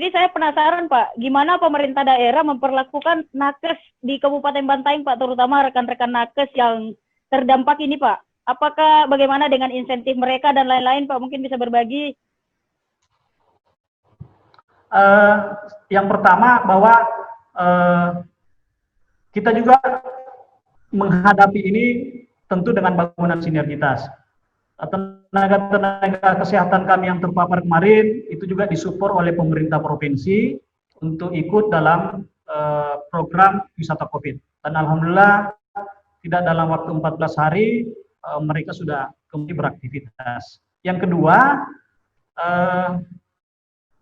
Jadi saya penasaran Pak, gimana pemerintah daerah memperlakukan nakes di Kabupaten Bantaeng Pak, terutama rekan-rekan nakes yang terdampak ini Pak. Apakah bagaimana dengan insentif mereka dan lain-lain Pak, mungkin bisa berbagi? Yang pertama bahwa kita juga menghadapi ini tentu dengan bangunan sinergitas. Tenaga-tenaga kesehatan kami yang terpapar kemarin itu juga disupport oleh pemerintah provinsi untuk ikut dalam program wisata COVID. Dan alhamdulillah tidak dalam waktu 14 hari mereka sudah kembali beraktivitas. Yang kedua,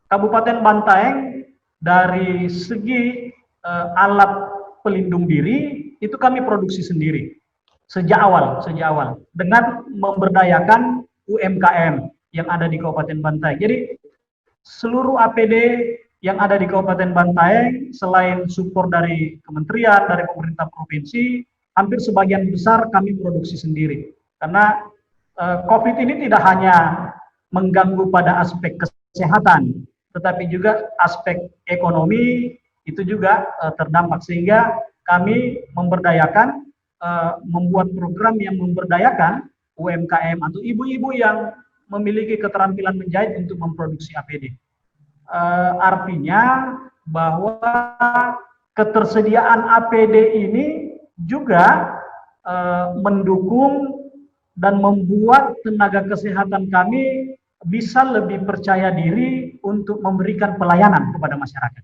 Kabupaten Bantaeng dari segi alat pelindung diri itu kami produksi sendiri sejak awal dengan memberdayakan UMKM yang ada di Kabupaten Bantaeng. Jadi seluruh APD yang ada di Kabupaten Bantaeng selain support dari kementerian, dari pemerintah provinsi, hampir sebagian besar kami produksi sendiri. Karena COVID ini tidak hanya mengganggu pada aspek kesehatan, tetapi juga aspek ekonomi itu juga terdampak, sehingga kami memberdayakan, membuat program yang memberdayakan UMKM atau ibu-ibu yang memiliki keterampilan menjahit untuk memproduksi APD. Artinya bahwa ketersediaan APD ini juga mendukung dan membuat tenaga kesehatan kami bisa lebih percaya diri untuk memberikan pelayanan kepada masyarakat.